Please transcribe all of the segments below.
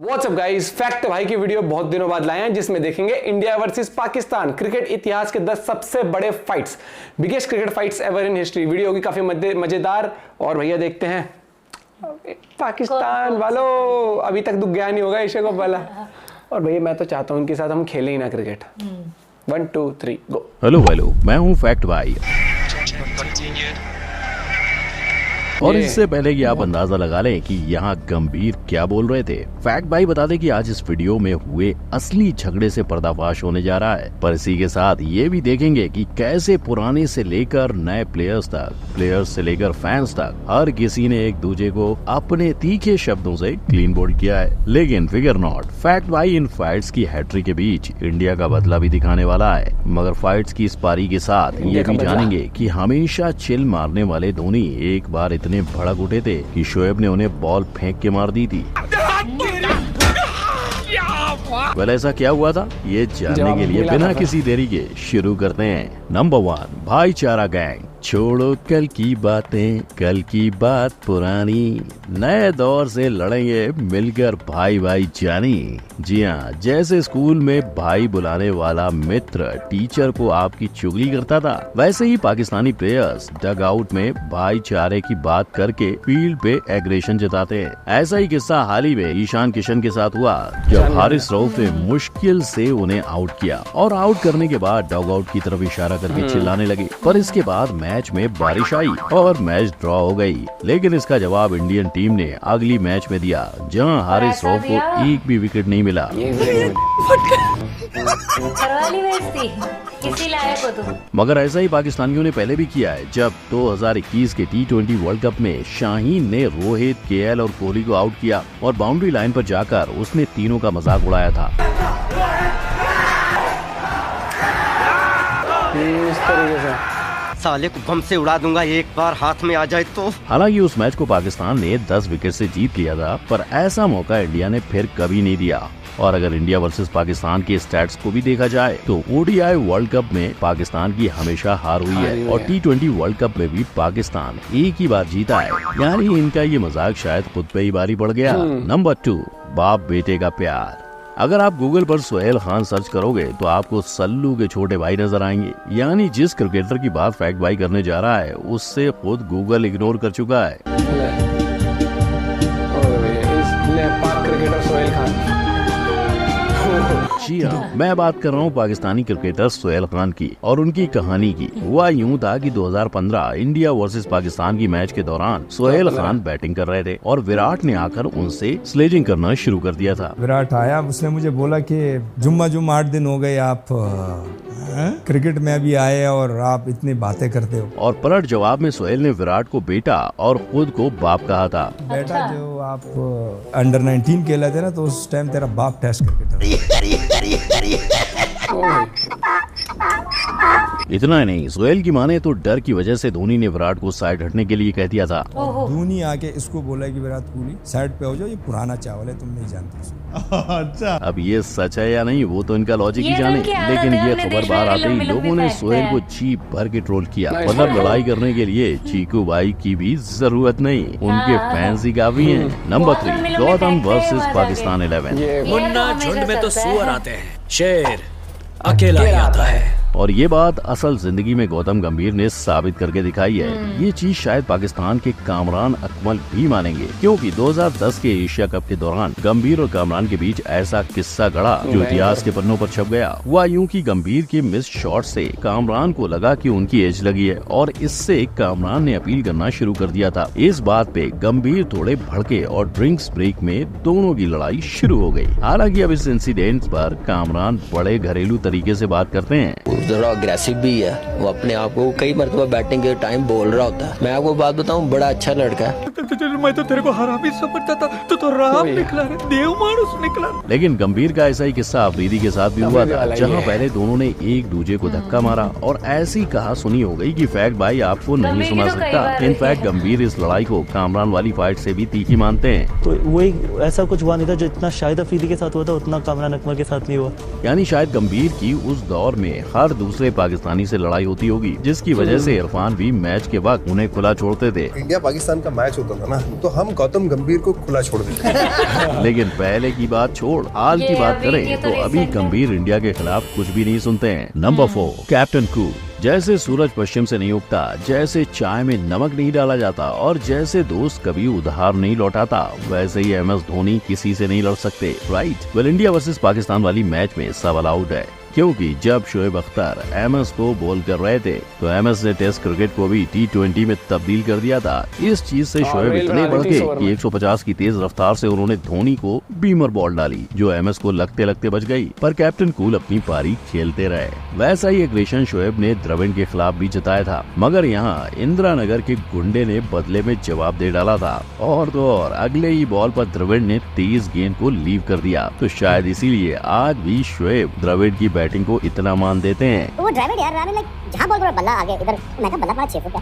WhatsApp guys, fact भाई की video बहुत दिनों बाद लाए हैं जिसमें देखेंगे इंडिया वर्सेस पाकिस्तान क्रिकेट इतिहास के 10 सबसे बड़े fights, biggest cricket fights ever in history. Video होगी काफी मजेदार। और भैया देखते हैं पाकिस्तान वालों, अभी तक दुख गया नहीं होगा ईशा को वाला। और भैया मैं तो चाहता हूं उनके साथ हम खेलें ही ना क्रिकेट। 1 2 3 गो। हेलो मैं हूं फैक्ट भाई। और इससे पहले कि आप अंदाजा लगा लें कि यहाँ गंभीर क्या बोल रहे थे, फैक्ट भाई बता दें कि आज इस वीडियो में हुए असली झगड़े से पर्दाफाश होने जा रहा है। पर इसी के साथ ये भी देखेंगे कि कैसे पुराने से लेकर नए प्लेयर्स तक, प्लेयर्स से लेकर फैंस तक, हर किसी ने एक दूसरे को अपने तीखे शब्दों से क्लीन बोल्ड किया है। लेकिन फिगर नॉट, फैक्ट भाई इन फाइट्स की हैट्रिक के बीच इंडिया का बदला भी दिखाने वाला है। मगर फाइट्स की इस पारी के साथ ये भी जानेंगे कि हमेशा चिल मारने वाले धोनी एक बार इतने भड़क उठे थे कि शोएब ने उन्हें बॉल फेंक के मार दी थी। वेल ऐसा क्या हुआ था, ये जानने के लिए बिना किसी देरी के शुरू करते हैं। नंबर 1, भाईचारा गैंग। छोड़ो कल की बातें, कल की बात पुरानी, नए दौर से लड़ेंगे मिलकर भाई भाई जानी। जी हाँ, जैसे स्कूल में भाई बुलाने वाला मित्र टीचर को आपकी चुगली करता था, वैसे ही पाकिस्तानी प्लेयर्स डग आउट में भाईचारे की बात करके फील्ड पे एग्रेशन जताते हैं। ऐसा ही किस्सा हाल ही में ईशान किशन के साथ हुआ, जब हारिस रऊफ ने मुश्किल से उन्हें आउट किया और आउट करने के बाद डॉग आउट की तरफ इशारा करके चिल्लाने लगे। पर इसके बाद मैच में बारिश आई और मैच ड्रॉ हो गई। लेकिन इसका जवाब इंडियन टीम ने अगली मैच में दिया, जहां हारिस रऊफ को एक भी विकेट नहीं मिला। मगर ऐसा ही पाकिस्तानियों ने पहले भी किया है, जब 2021 के T20 वर्ल्ड कप में शाहीन ने रोहित, केएल और कोहली को आउट किया और बाउंड्री लाइन पर जाकर उसने तीनों का मजाक उड़ाया था। इस तरीके से साले को बम से उड़ा दूंगा एक बार हाथ में आ जाए तो। हालांकि उस मैच को पाकिस्तान ने 10 विकेट से जीत लिया था, पर ऐसा मौका इंडिया ने फिर कभी नहीं दिया। और अगर इंडिया वर्सेस पाकिस्तान के स्टैट्स को भी देखा जाए तो ODI वर्ल्ड कप में पाकिस्तान की हमेशा हार हुई है और T20 वर्ल्ड कप में भी पाकिस्तान एक ही बार जीता है। यानी इनका ये मजाक शायद खुद पे ही भारी पड़ गया। नंबर 2, बाप बेटे का प्यार। अगर आप गूगल पर सोहेल खान सर्च करोगे तो आपको सल्लू के छोटे भाई नजर आएंगे। यानी जिस क्रिकेटर की बात फैक्ट भाई करने जा रहा है, उससे खुद गूगल इग्नोर कर चुका है। पाक क्रिकेटर सोहेल खान। जी हाँ, मैं बात कर रहा हूँ पाकिस्तानी क्रिकेटर सोहेल खान की और उनकी कहानी की। हुआ यूँ था कि 2015 इंडिया वर्सेस पाकिस्तान की मैच के दौरान सोहेल खान बैटिंग कर रहे थे और विराट ने आकर उनसे स्लेजिंग करना शुरू कर दिया था। विराट आया, उसने मुझे बोला कि जुम्मा 8 दिन हो गए आप क्रिकेट में अभी आए और आप इतनी बातें करते हो। और पलट जवाब में सोहेल ने विराट को बेटा और खुद को बाप कहा था। बेटा, जो आप अंडर 19 कहलाते ना, तो उस टाइम तेरा बाप टेस्ट क्रिकेटर। इतना ही नहीं, सोहेल की माने तो डर की वजह से धोनी ने विराट को साइड हटने के लिए कह दिया था। धोनी आके इसको बोला कि विराट कोहली साइड पे हो जाओ, ये पुराना चावल है, तुम नहीं जानते। अच्छा, अब ये सच है या नहीं वो तो इनका लॉजिक ही जाने। लेकिन ये खबर बाहर आते ही लोगों ने सोहेल को जी भर के ट्रोल किया। मतलब लड़ाई करने के लिए चीकू भाई की भी जरूरत नहीं, उनके फैंस ही काफी हैं। Number 3, Gautam versus Pakistan 11। मुन्ना झुंड में तो सुअर आते हैं, शेर अकेला ही आता है। और ये बात असल जिंदगी में गौतम गंभीर ने साबित करके दिखाई है। ये चीज शायद पाकिस्तान के कामरान अकमल भी मानेंगे, क्योंकि 2010 के एशिया कप के दौरान गंभीर और कामरान के बीच ऐसा किस्सा गढ़ा जो इतिहास के पन्नों पर छप गया। हुआ यूं कि गंभीर के मिस शॉट से कामरान को लगा कि उनकी एज लगी है और इससे कामरान ने अपील करना शुरू कर दिया था। इस बात पे गंभीर थोड़े भड़के और ड्रिंक्स ब्रेक में दोनों की लड़ाई शुरू हो गयी। हालांकि अब इस इंसिडेंट पर कामरान बड़े घरेलू तरीके से बात करते हैं। थोड़ा अग्रेसिव भी है, वो अपने आप को कई मरतबा बैटिंग के टाइम बोल रहा होता है। मैं आपको बात बताऊं, बड़ा अच्छा लड़का है। मैं तो तेरे को हरामी समझता था, तो राम निकला रे, देव मानुस निकला। लेकिन गंभीर का ऐसा ही किस्सा अफरीदी के साथ भी हुआ था, जहां पहले दोनों ने एक दूसरे को धक्का मारा और ऐसी कहा सुनी हो गई कि फैक्ट भाई आपको नहीं सुना सकता। इनफैक्ट गंभीर इस लड़ाई को कामरान वाली फाइट से भी तीखी मानते हैं। तो वही ऐसा कुछ हुआ नहीं था जो इतना शाहिद अफरीदी के साथ हुआ था, उतना कामरान अकमल के साथ नहीं हुआ। यानी शायद गंभीर की उस दौर में हर दूसरे पाकिस्तानी से लड़ाई होती होगी, जिसकी वजह से इरफान भी मैच के वक्त उन्हें खुला छोड़ते थे। इंडिया पाकिस्तान का मैच होता था ना, तो हम गौतम गंभीर को खुला छोड़ देते। लेकिन पहले की बात छोड़ हाल की बात करें तो अभी गंभीर इंडिया के खिलाफ कुछ भी नहीं सुनते हैं। Number 4, captain cool. जैसे सूरज पश्चिम से नहीं उगता, जैसे चाय में नमक नहीं डाला जाता और जैसे दोस्त कभी उधार नहीं लौटाता, वैसे ही MS धोनी किसी से नहीं लड़ सकते, right? Well, India versus Pakistan वाली मैच में सब अलाउड है, क्योंकि जब शोएब अख्तर MS को बॉल कर रहे थे तो MS ने टेस्ट क्रिकेट को भी T20 में तब्दील कर दिया था। इस चीज से शोएब इतने बढ़ गए कि 150 की तेज रफ्तार से उन्होंने धोनी को बीमर बॉल डाली, जो MS को लगते लगते बच गई, पर कैप्टन कूल अपनी पारी खेलते रहे। वैसा ही एग्रेशन शोएब ने द्रविड़ के खिलाफ भी जताया था, मगर यहाँ इंदिरा नगर के गुंडे ने बदले में जवाब दे डाला था, और तो और अगले ही बॉल पर द्रविड़ ने तेज गेंद को लीव कर दिया। तो शायद इसीलिए आज भी शोएब द्रविड़ की बैटिंग को इतना मान देते हैं। वो ड्राइवर यार लाइक जहां बॉल बल्ला आ गया इधर, मैं कहा बल्ला 5-6 फुट का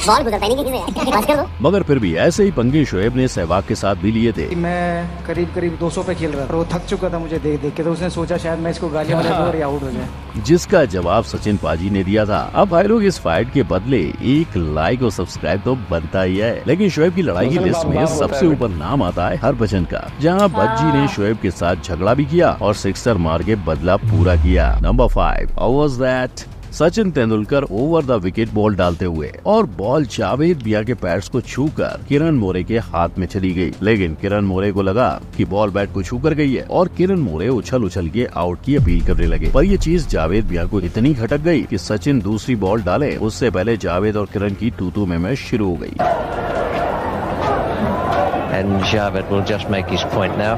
बॉल गुजरता ही नहीं किसी से, बस कर दो। मगर फिर भी ऐसे ही पंगे शोएब ने सहवाग के साथ भी लिए थे। मैं करीब 200 पे खेल रहा था, वो थक चुका था मुझे देख देख के, तो उसने सोचा शायद मैं इसको गालियां बजा दूं और आउट हो जाए, जिसका जवाब सचिन पाजी ने दिया था। अब भाई लोग, इस फाइट के बदले एक लाइक और सब्सक्राइब तो बनता ही है, लेकिन शोएब की लड़ाई की लिस्ट में सबसे ऊपर नाम आता है हरभजन का, जहां भज्जी ने शोएब के साथ झगड़ा भी किया और सिक्सर मार के बदला पूरा किया। Number 5, how was that? Sachin Tendulkar over the wicket ball डालते हुए और बॉल जावेद मियां के पैड्स को छूकर किरण मोरे के हाथ में चली गई, लेकिन किरण मोरे को लगा कि बॉल बैट को छू कर गई है और किरण मोरे उछल उछल के आउट की अपील करने लगे, पर ये चीज जावेद मियां को इतनी खटक गई कि सचिन दूसरी बॉल डाले उससे पहले जावेद और किरण की तू-तू में शुरू हो गई। And Javed will just make his point now.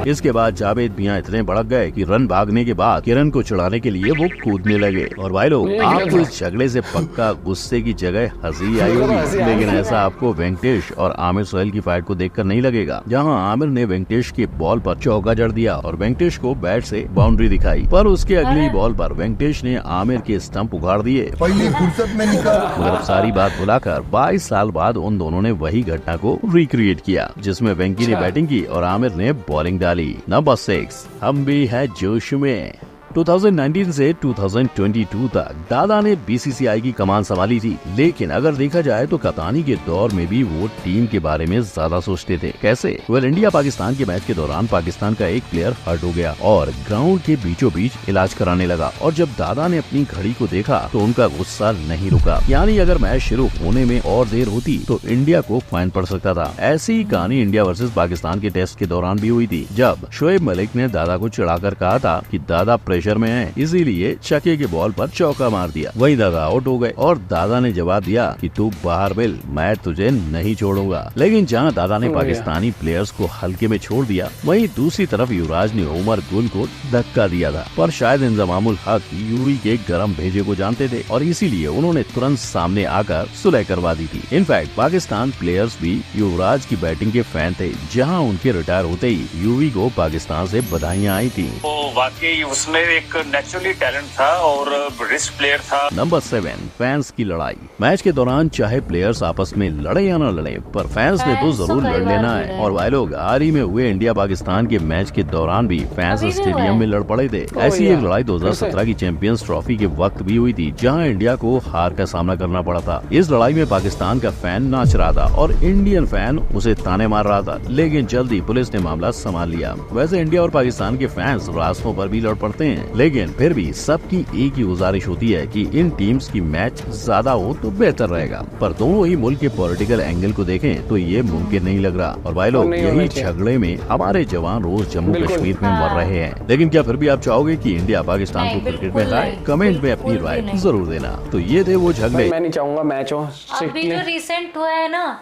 इसके बाद जावेद मियां इतने भड़क गए कि रन भागने के बाद किरण को चिढ़ाने के लिए वो कूदने लगे। और भाई लोग, आपको इस झगड़े से पक्का गुस्से की जगह हंसी आई होगी, लेकिन ऐसा आपको वेंकटेश और आमिर सोहेल की फाइट को देखकर नहीं लगेगा, जहां आमिर ने वेंकटेश के बॉल पर चौका जड़ दिया और वेंकटेश को बैट से बाउंड्री दिखाई, पर उसके अगली बॉल पर वेंकटेश ने आमिर के स्टंप उखाड़ दिए। पहली फुर्सत में निकाल। मगर सारी बात भुलाकर 22 साल बाद उन दोनों ने वही घटना को रिक्रिएट किया, जिसमें वेंकी ने बैटिंग की और आमिर ने बॉलिंग डाली। नंबर 6, हम भी है जोश में। 2019 से 2022 तक दादा ने BCCI की कमान संभाली थी, लेकिन अगर देखा जाए तो कप्तानी के दौर में भी वो टीम के बारे में ज्यादा सोचते थे। कैसे? वेल, इंडिया पाकिस्तान के मैच के दौरान पाकिस्तान का एक प्लेयर हर्ट हो गया और ग्राउंड के बीचों बीच इलाज कराने लगा, और जब दादा ने अपनी घड़ी को देखा तो उनका गुस्सा नहीं रुका, यानी अगर मैच शुरू होने में और देर होती तो इंडिया को फाइन पड़ सकता था। ऐसी ही कहानी इंडिया वर्सेस पाकिस्तान के टेस्ट के दौरान भी हुई थी, जब शोएब मलिक ने दादा को चिढ़ाकर कहा था कि दादा प्रेशर में है, इसीलिए छक्के के बॉल पर चौका मार दिया। वही दादा आउट हो गए और दादा ने जवाब दिया कि तू बाहर मिल, मैं तुझे नहीं छोड़ूंगा। लेकिन जहां दादा ने पाकिस्तानी प्लेयर्स को हल्के में छोड़ दिया, वहीं दूसरी तरफ युवराज ने उमर गुल को धक्का दिया था, पर शायद इंजमामुल हक यूवी के गरम भेजे को जानते थे और इसीलिए उन्होंने तुरंत सामने आकर सुलह करवा दी थी। इनफैक्ट पाकिस्तान प्लेयर्स भी युवराज की बैटिंग के फैन थे, जहाँ उनके रिटायर होते ही यूवी को पाकिस्तान से बधाइयाँ आई थी। वाकई उसमें एक नेचुरली टैलेंट था और रिस्क प्लेयर था। नंबर 7, फैंस की लड़ाई। मैच के दौरान चाहे प्लेयर्स आपस में लड़े या न लड़े, पर फैंस ने तो जरूर लड़ लेना है। और भाई लोग, हाल ही में हुए इंडिया पाकिस्तान के मैच के दौरान भी फैंस स्टेडियम में लड़ पड़े थे। ऐसी एक लड़ाई 2017 की चैंपियंस ट्रॉफी के वक्त भी हुई थी, जहां इंडिया को हार का सामना करना पड़ा था। इस लड़ाई में पाकिस्तान का फैन नाच रहा था और इंडियन फैन उसे ताने मार रहा था, लेकिन जल्दी पुलिस ने मामला संभाल लिया। वैसे इंडिया और पाकिस्तान के फैंस रास्तों पर भी लड़ पड़ते हैं, लेकिन फिर भी सबकी एक ही गुजारिश होती है कि इन टीम्स की मैच ज्यादा हो तो बेहतर रहेगा, पर दोनों ही मुल्क के पॉलिटिकल एंगल को देखें तो ये मुमकिन नहीं लग रहा। और भाई लोग, यही झगड़े में हमारे जवान रोज जम्मू कश्मीर में मर रहे हैं, लेकिन क्या फिर भी आप चाहोगे कि इंडिया पाकिस्तान को क्रिकेट में हराए? कमेंट में अपनी राय जरूर देना। तो ये थे वो झगड़े। मैं नहीं चाहूंगा मैच हो। अभी जो रिसेंट हुआ है ना,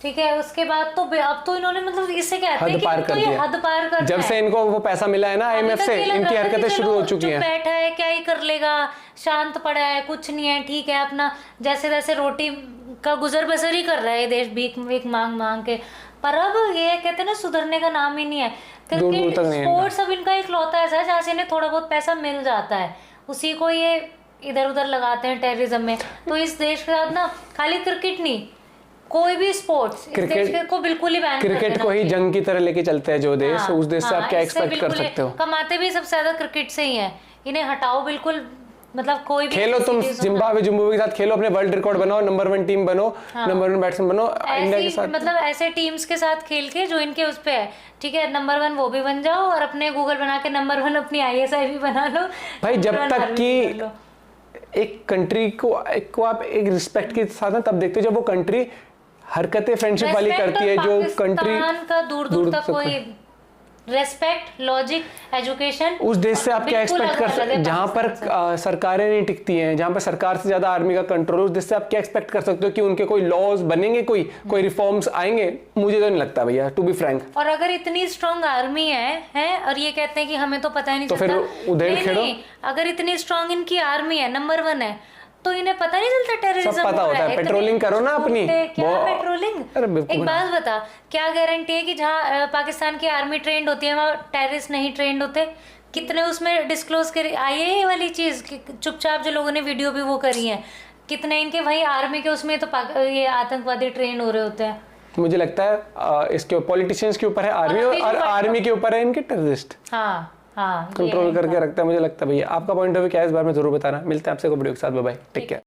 ठीक है, उसके बाद तो अब तो इन्होंने मतलब इससे कहते हैं कि तो ये हद पार कर, जब से इनको वो पैसा मिला है ना IMF से, इनकी हरकतें शुरू हो चुकी हैं। बैठा है, क्या ही कर लेगा, शांत पड़ा है, कुछ नहीं है, ठीक है, अपना जैसे जैसे रोटी का गुजर बसर ही कर रहा है देश, भीख मांग मांग के। पर अब ये कहते हैं ना, सुधरने का नाम ही नहीं है। क्रिकेट स्पोर्ट्स अब इनका एक लौता ऐसा है जहाँ से इन्हें थोड़ा बहुत पैसा मिल जाता है, उसी को ये इधर उधर लगाते हैं टेररिज्म में। तो इस देश के साथ ना खाली क्रिकेट नहीं, कोई भी स्पोर्ट्स क्रिकेट को बिल्कुल ही बैन कर देना। क्रिकेट को ही जंग की तरह लेके चलते हैं जो देश, उस देश से आप क्या एक्सपेक्ट कर सकते हो? कमाते भी सबसे ज्यादा क्रिकेट से ही है, इन्हें हटाओ बिल्कुल, मतलब कोई भी खेलो तुम जिम्बाब्वे के साथ खेलो, अपने वर्ल्ड रिकॉर्ड बनाओ, नंबर 1 टीम बनो, नंबर 1 बैट्समैन बनो इंडिया के साथ। मतलब ऐसे टीम्स के साथ खेल के जो इनके उस पे है, ठीक है, नंबर 1 वो भी बन जाओ और अपने गूगल बना के नंबर 1 अपनी ISI भी बना लो भाई। जब तक कि एक कंट्री को आप एक रिस्पेक्ट के साथ ना तब देखते हो जब वो कंट्री हरकतें फ्रेंडशिप वाली करती है, जो कंट्री का दूर दूर तक कोई रेस्पेक्ट, लॉजिक, एजुकेशन उस देश से आप क्या एक्सपेक्ट कर सकते हैं जहां पर सरकारें नहीं टिकती हैं, जहां पर सरकार से ज्यादा आर्मी का कंट्रोल, उस देश से आप क्या एक्सपेक्ट कर सकते हो कि उनके कोई लॉज बनेंगे, कोई रिफॉर्म्स आएंगे? मुझे तो नहीं लगता भैया, टू बी फ्रैंक। और अगर इतनी स्ट्रांग आर्मी है और ये कहते हैं कि हमें तो पता ही नहीं तो चलता, फिर उधर खेलो। अगर इतनी स्ट्रांग इनकी आर्मी है, नंबर 1 है, तो इन्हें पता नहीं चलता टेररिज्म सब पता होता है। पेट्रोलिंग करो ना अपनी। क्या पेट्रोलिंग? एक बात बता, क्या गारंटी है कि जहाँ पाकिस्तान की आर्मी ट्रेंड होती है वहाँ टेररिस्ट नहीं ट्रेंड होते? कितने उसमें डिस्क्लोज कर आई है ये वाली चीज, चुपचाप जो लोगों ने वीडियो भी वो करी है, कितने इनके वही आर्मी के उसमें तो ये आतंकवादी ट्रेन हो रहे होते हैं। मुझे लगता है इसके पॉलिटिशियंस के ऊपर है आर्मी, और आर्मी के ऊपर है इनके टेररिस्ट। हाँ, कंट्रोल करके रखता है। मुझे लगता है भैया, आपका पॉइंट ऑफ व्यू क्या है इस बारे में जरूर बताना। मिलते हैं आपसे को वीडियो के साथ, बाय बाय, टेक केयर।